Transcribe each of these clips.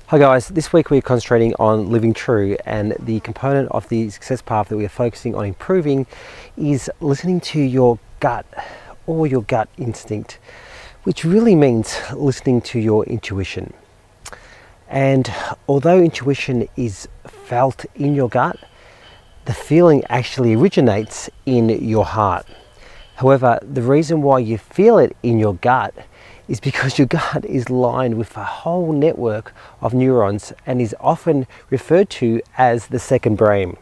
Hi guys, this week we're concentrating on living true, and the component of the success path that we are focusing on improving is listening to your gut or your gut instinct, which really means listening to your intuition. And although intuition is felt in your gut, the feeling actually originates in your heart. However, the reason why you feel it in your gut is because your gut is lined with a whole network of neurons and is often referred to as the second brain.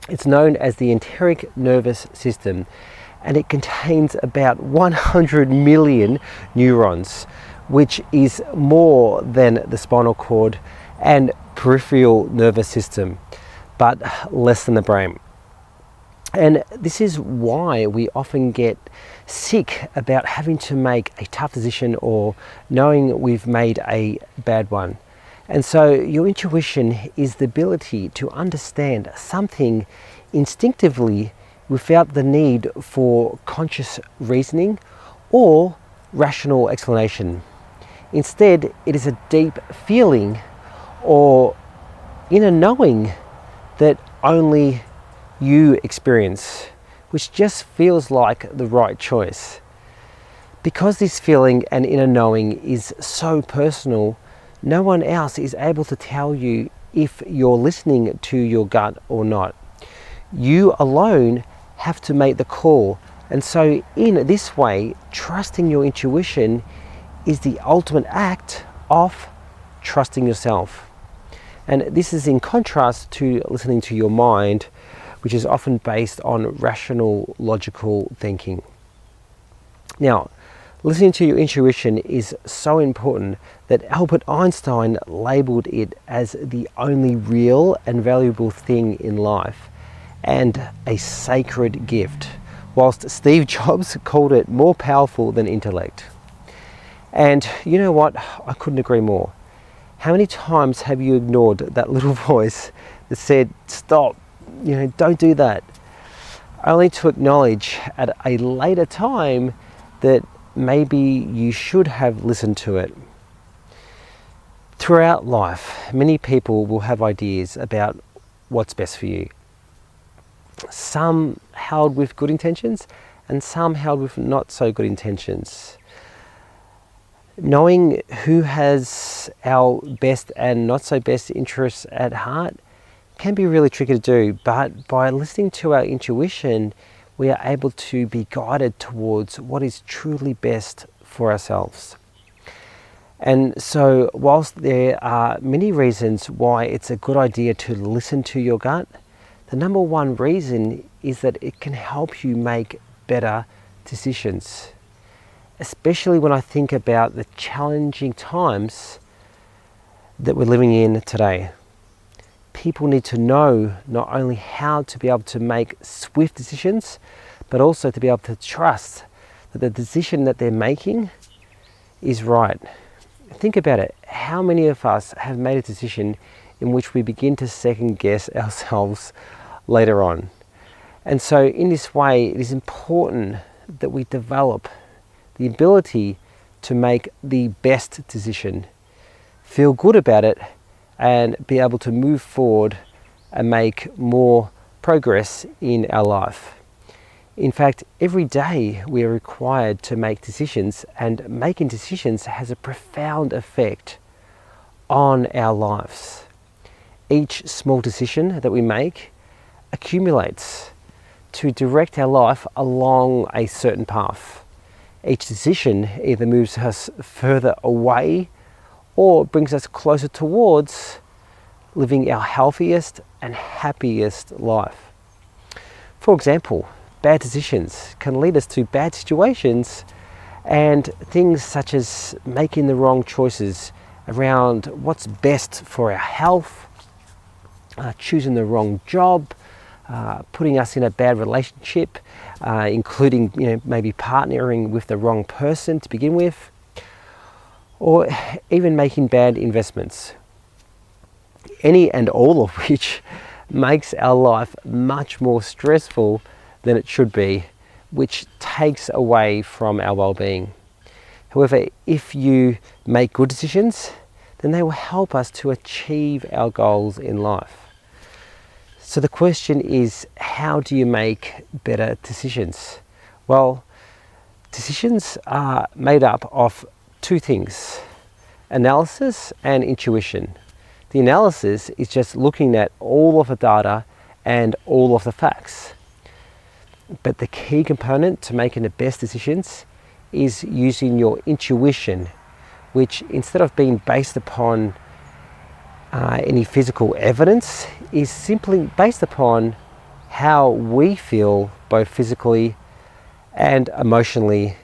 It's known as the enteric nervous system, and it contains about 100 million neurons, which is more than the spinal cord and peripheral nervous system, but less than the brain. And this is why we often get sick about having to make a tough decision or knowing we've made a bad one. And so your intuition is the ability to understand something instinctively without the need for conscious reasoning or rational explanation. Instead, it is a deep feeling or inner knowing that only you experience, which just feels like the right choice. Because this feeling and inner knowing is so personal, no one else is able to tell you if you're listening to your gut or not. You alone have to make the call. And so in this way, trusting your intuition is the ultimate act of trusting yourself. And this is in contrast to listening to your mind, which is often based on rational, logical thinking. Now, listening to your intuition is so important that Albert Einstein labeled it as the only real and valuable thing in life and a sacred gift, whilst Steve Jobs called it more powerful than intellect. And you know what? I couldn't agree more. How many times have you ignored that little voice that said, stop, don't do that, only to acknowledge at a later time that maybe you should have listened to it? Throughout life, many people will have ideas about what's best for you. Some held with good intentions and some held with not so good intentions. Knowing who has our best and not so best interests at heart can be really tricky to do, but by listening to our intuition, we are able to be guided towards what is truly best for ourselves. And so whilst there are many reasons why it's a good idea to listen to your gut, the number one reason is that it can help you make better decisions. Especially when I think about the challenging times that we're living in today. People need to know not only how to be able to make swift decisions, but also to be able to trust that the decision that they're making is right. Think about it. How many of us have made a decision in which we begin to second guess ourselves later on? And so in this way, it is important that we develop the ability to make the best decision, feel good about it, and be able to move forward and make more progress in our life. In fact, every day we are required to make decisions, and making decisions has a profound effect on our lives. Each small decision that we make accumulates to direct our life along a certain path. Each decision either moves us further away or brings us closer towards living our healthiest and happiest life. For example, bad decisions can lead us to bad situations, and things such as making the wrong choices around what's best for our health, choosing the wrong job, putting us in a bad relationship, including maybe partnering with the wrong person to begin with, or even making bad investments. Any and all of which makes our life much more stressful than it should be, which takes away from our well-being. However, if you make good decisions, then they will help us to achieve our goals in life. So the question is, how do you make better decisions? Well, decisions are made up of two things: analysis and intuition. The analysis is just looking at all of the data and all of the facts. But the key component to making the best decisions is using your intuition, which instead of being based upon any physical evidence, is simply based upon how we feel both physically and emotionally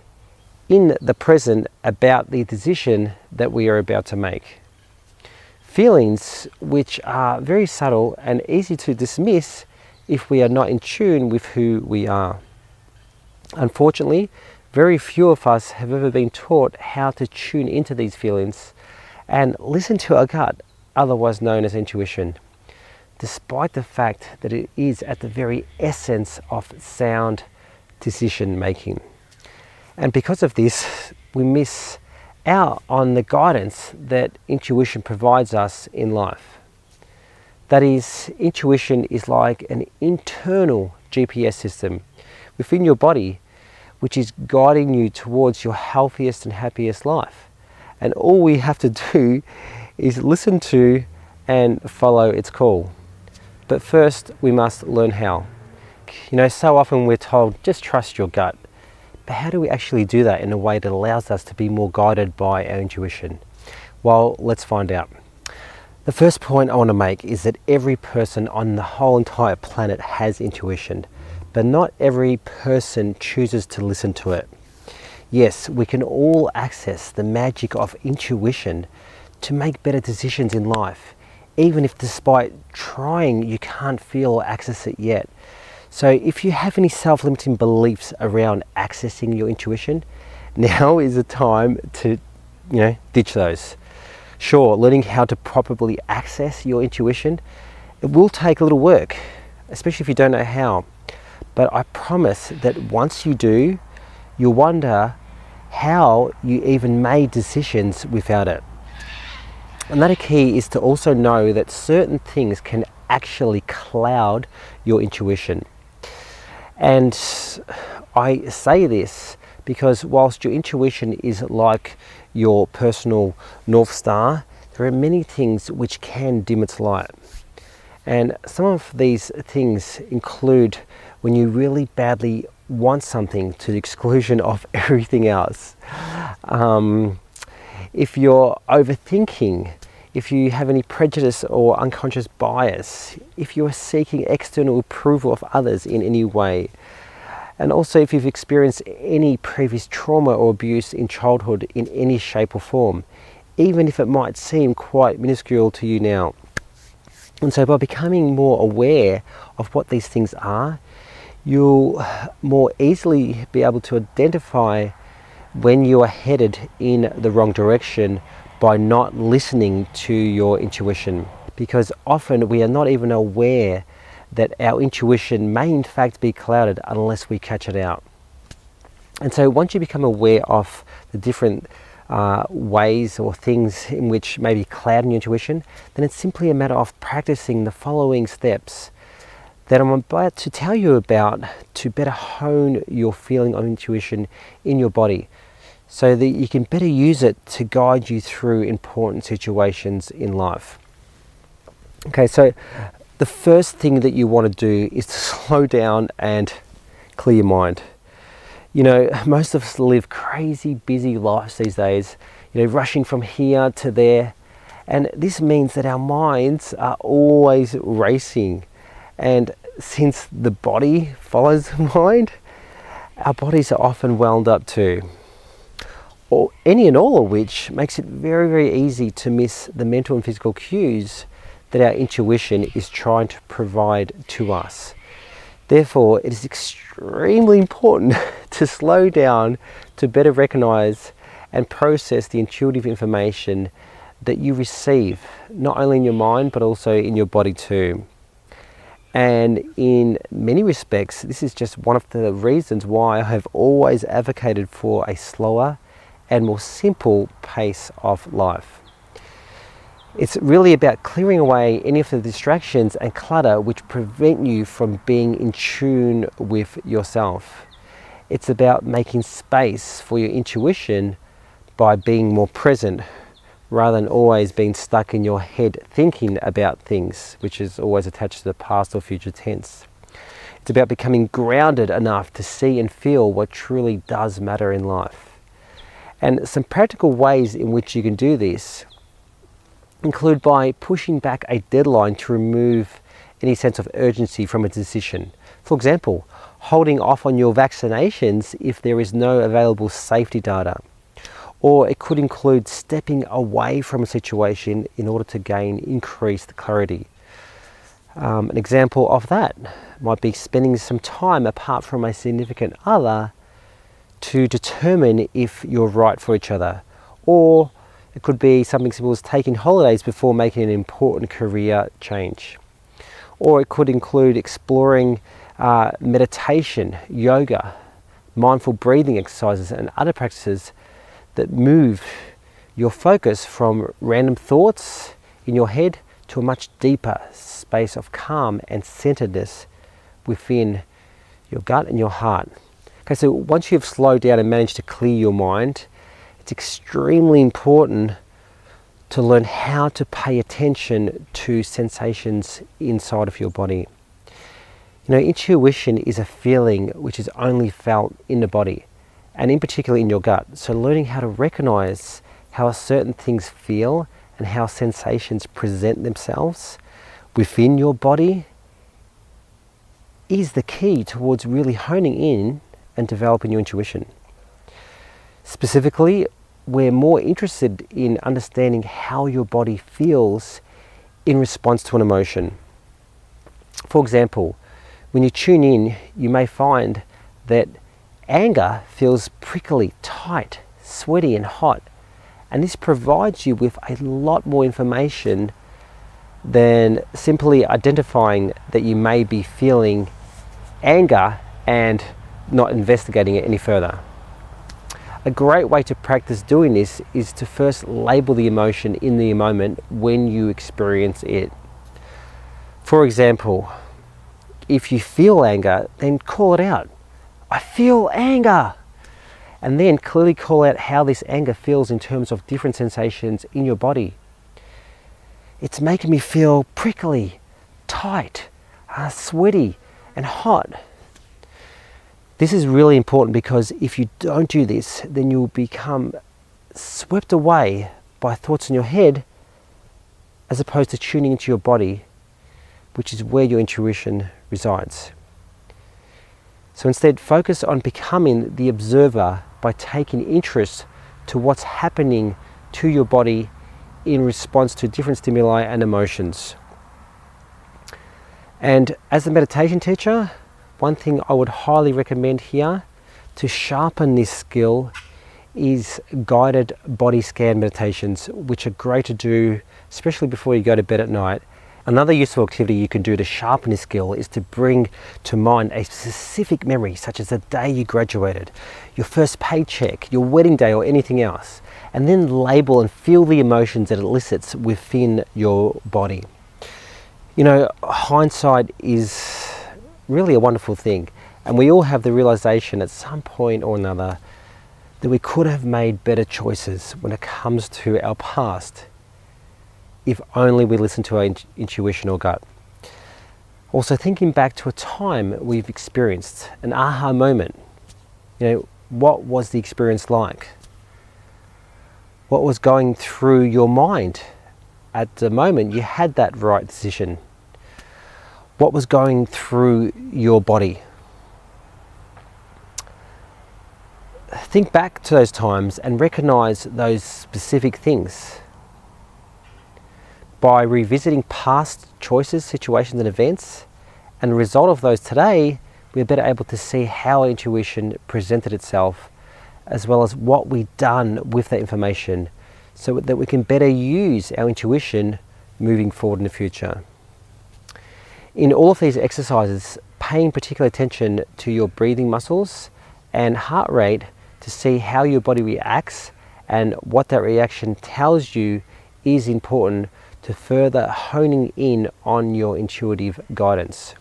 in the present about the decision that we are about to make. Feelings which are very subtle and easy to dismiss if we are not in tune with who we are. Unfortunately, very few of us have ever been taught how to tune into these feelings and listen to our gut, otherwise known as intuition, despite the fact that it is at the very essence of sound decision making. And because of this, we miss out on the guidance that intuition provides us in life. That is, intuition is like an internal GPS system within your body, which is guiding you towards your healthiest and happiest life. And all we have to do is listen to and follow its call. But first, we must learn how. So often we're told, just trust your gut. But how do we actually do that in a way that allows us to be more guided by our intuition? Well, let's find out. The first point I want to make is that every person on the whole entire planet has intuition, but not every person chooses to listen to it. Yes, we can all access the magic of intuition to make better decisions in life, even if despite trying you can't feel or access it yet. So if you have any self-limiting beliefs around accessing your intuition, now is the time to, ditch those. Sure, learning how to properly access your intuition, it will take a little work, especially if you don't know how. But I promise that once you do, you'll wonder how you even made decisions without it. Another key is to also know that certain things can actually cloud your intuition. And I say this because whilst your intuition is like your personal North Star, there are many things which can dim its light. And some of these things include when you really badly want something to the exclusion of everything else. If you're overthinking, if you have any prejudice or unconscious bias, if you are seeking external approval of others in any way, and also if you've experienced any previous trauma or abuse in childhood in any shape or form, even if it might seem quite minuscule to you now. And so by becoming more aware of what these things are, you'll more easily be able to identify when you are headed in the wrong direction by not listening to your intuition. Because often we are not even aware that our intuition may in fact be clouded unless we catch it out. And so once you become aware of the different ways or things in which maybe clouding your intuition, then it's simply a matter of practicing the following steps that I'm about to tell you about to better hone your feeling of intuition in your body, so that you can better use it to guide you through important situations in life. Okay, so the first thing that you want to do is to slow down and clear your mind. Most of us live crazy busy lives these days, rushing from here to there. And this means that our minds are always racing. And since the body follows the mind, our bodies are often wound up too. Or any and all of which makes it very, very easy to miss the mental and physical cues that our intuition is trying to provide to us. Therefore, it is extremely important to slow down to better recognize and process the intuitive information that you receive, not only in your mind, but also in your body too. And in many respects, this is just one of the reasons why I have always advocated for a slower and more simple pace of life. It's really about clearing away any of the distractions and clutter which prevent you from being in tune with yourself. It's about making space for your intuition by being more present rather than always being stuck in your head thinking about things, which is always attached to the past or future tense. It's about becoming grounded enough to see and feel what truly does matter in life. And some practical ways in which you can do this include by pushing back a deadline to remove any sense of urgency from a decision. For example, holding off on your vaccinations if there is no available safety data. Or it could include stepping away from a situation in order to gain increased clarity. An example of that might be spending some time apart from a significant other to determine if you're right for each other. Or it could be something simple as taking holidays before making an important career change. Or it could include exploring meditation, yoga, mindful breathing exercises and other practices that move your focus from random thoughts in your head to a much deeper space of calm and centeredness within your gut and your heart. Okay, so once you've slowed down and managed to clear your mind, it's extremely important to learn how to pay attention to sensations inside of your body. You know, intuition is a feeling which is only felt in the body, and in particular in your gut. So learning how to recognize how certain things feel and how sensations present themselves within your body is the key towards really honing in and developing your intuition. Specifically, we're more interested in understanding how your body feels in response to an emotion. For example, when you tune in, you may find that anger feels prickly, tight, sweaty and hot, and this provides you with a lot more information than simply identifying that you may be feeling anger and not investigating it any further. A great way to practice doing this is to first label the emotion in the moment when you experience it. For example, if you feel anger, then call it out. I feel anger. And then clearly call out how this anger feels in terms of different sensations in your body. It's making me feel prickly, tight, sweaty, and hot. This is really important because if you don't do this, then you'll become swept away by thoughts in your head as opposed to tuning into your body, which is where your intuition resides. So instead, focus on becoming the observer by taking interest to what's happening to your body in response to different stimuli and emotions. And as a meditation teacher, one thing I would highly recommend here to sharpen this skill is guided body scan meditations, which are great to do, especially before you go to bed at night. Another useful activity you can do to sharpen this skill is to bring to mind a specific memory, such as the day you graduated, your first paycheck, your wedding day, or anything else, and then label and feel the emotions that it elicits within your body. You know, hindsight is really a wonderful thing, and we all have the realization at some point or another that we could have made better choices when it comes to our past if only we listened to our intuition or gut. Also, thinking back to a time we've experienced an aha moment. You know, what was the experience like? What was going through your mind at the moment you had that right decision? What was going through your body? Think back to those times and recognize those specific things. By revisiting past choices, situations and events, and the result of those today, we're better able to see how our intuition presented itself, as well as what we've done with that information, so that we can better use our intuition moving forward in the future. In all of these exercises, paying particular attention to your breathing muscles and heart rate to see how your body reacts and what that reaction tells you is important to further honing in on your intuitive guidance.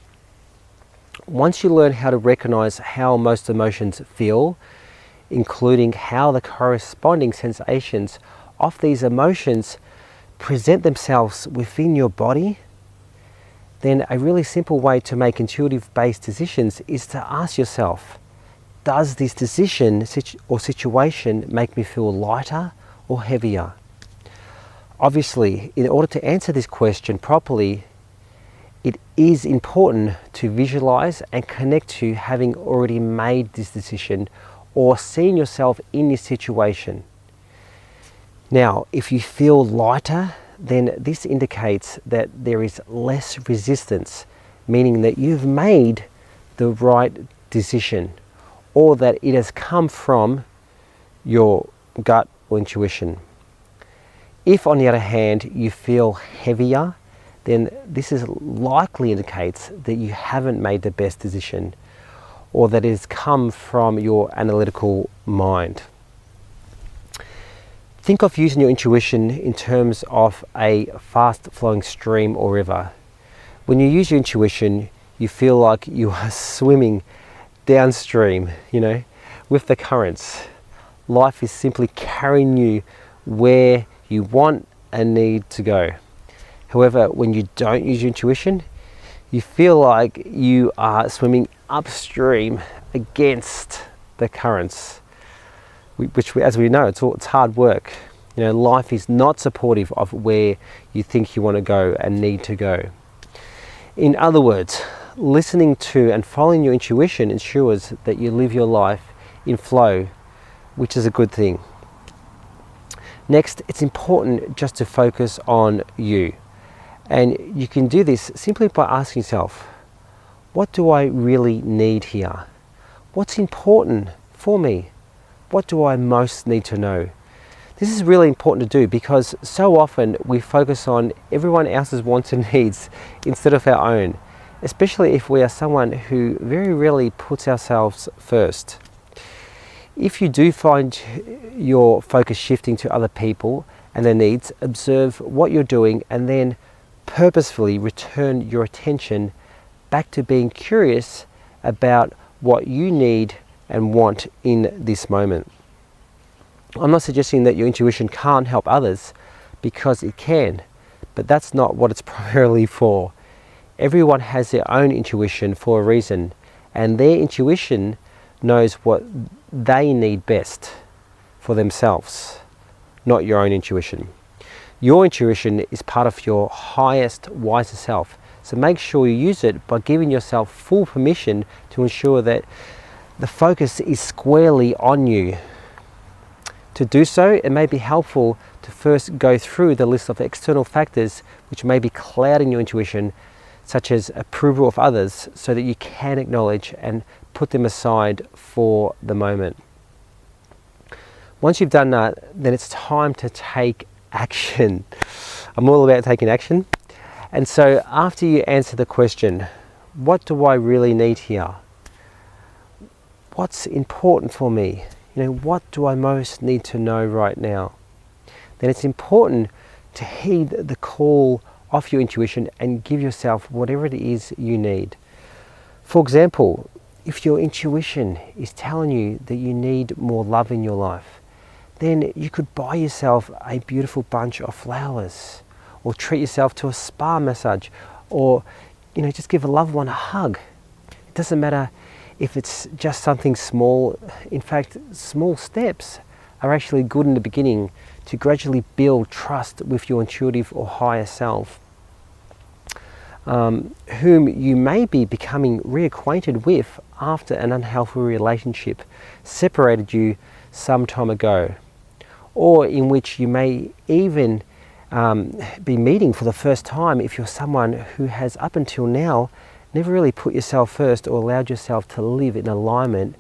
Once you learn how to recognize how most emotions feel, including how the corresponding sensations of these emotions present themselves within your body, then a really simple way to make intuitive-based decisions is to ask yourself, does this decision or situation make me feel lighter or heavier? Obviously, in order to answer this question properly, it is important to visualize and connect to having already made this decision or seen yourself in this situation. Now, if you feel lighter, then this indicates that there is less resistance, meaning that you've made the right decision, or that it has come from your gut or intuition. If, on the other hand, you feel heavier, then this is likely indicates that you haven't made the best decision, or that it has come from your analytical mind. Think of using your intuition in terms of a fast-flowing stream or river. When you use your intuition, you feel like you are swimming downstream, with the currents. Life is simply carrying you where you want and need to go. However, when you don't use your intuition, you feel like you are swimming upstream against the currents, which, as we know, it's hard work. Life is not supportive of where you think you want to go and need to go. In other words, listening to and following your intuition ensures that you live your life in flow, which is a good thing. Next, it's important just to focus on you. And you can do this simply by asking yourself, what do I really need here? What's important for me? What do I most need to know? This is really important to do because so often we focus on everyone else's wants and needs instead of our own, especially if we are someone who very rarely puts ourselves first. If you do find your focus shifting to other people and their needs, observe what you're doing and then purposefully return your attention back to being curious about what you need and want in this moment. I'm not suggesting that your intuition can't help others, because it can, but that's not what it's primarily for. Everyone has their own intuition for a reason, and their intuition knows what they need best for themselves, not your own intuition. Your intuition is part of your highest, wiser self, so make sure you use it by giving yourself full permission to ensure that the focus is squarely on you. To do so, it may be helpful to first go through the list of external factors which may be clouding your intuition, such as approval of others, so that you can acknowledge and put them aside for the moment. Once you've done that, then it's time to take action. I'm all about taking action. And so after you answer the question, what do I really need here? What's important for me? What do I most need to know right now? Then it's important to heed the call of your intuition and give yourself whatever it is you need. For example, if your intuition is telling you that you need more love in your life, then you could buy yourself a beautiful bunch of flowers, or treat yourself to a spa massage, or just give a loved one a hug. It doesn't matter if it's just something small. In fact, small steps are actually good in the beginning to gradually build trust with your intuitive or higher self, whom you may be becoming reacquainted with after an unhealthy relationship separated you some time ago, or in which you may even be meeting for the first time if you're someone who has up until now never really put yourself first or allowed yourself to live in alignment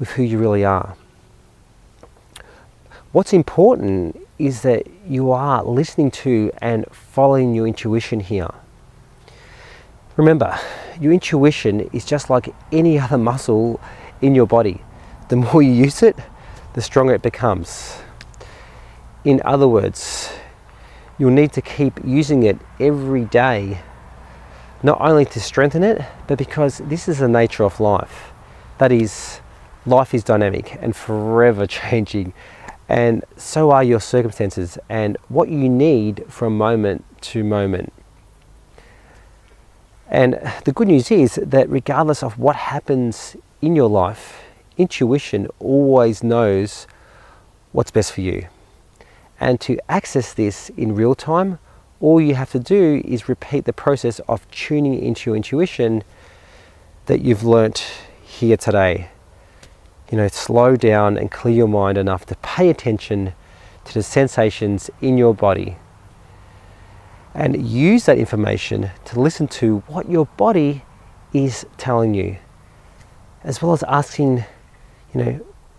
with who you really are. What's important is that you are listening to and following your intuition here. Remember, your intuition is just like any other muscle in your body. The more you use it, the stronger it becomes. In other words, You'll need to keep using it every day, not only to strengthen it, but because this is the nature of life. That is, life is dynamic and forever changing, and so are your circumstances and what you need from moment to moment. And the good news is that regardless of what happens in your life, intuition always knows what's best for you. And to access this in real time, all you have to do is repeat the process of tuning into your intuition that you've learnt here today. Slow down and clear your mind enough to pay attention to the sensations in your body. And use that information to listen to what your body is telling you, as well as asking,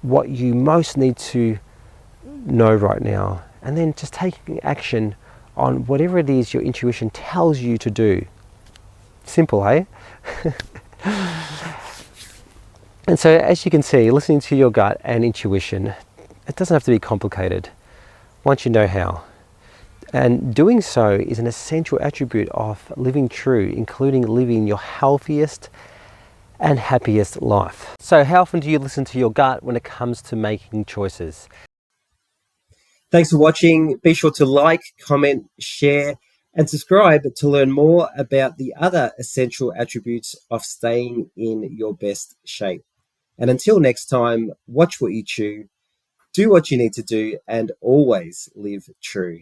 what you most need to know right now, and then just taking action on whatever it is your intuition tells you to do. Simple, hey? And so, as you can see, listening to your gut and intuition, it doesn't have to be complicated once you know how. And doing so is an essential attribute of living true, including living your healthiest and happiest life. So how often do you listen to your gut when it comes to making choices? Thanks for watching. Be sure to like, comment, share, and subscribe to learn more about the other essential attributes of staying in your best shape. And until next time, watch what you chew, do what you need to do, and always live true.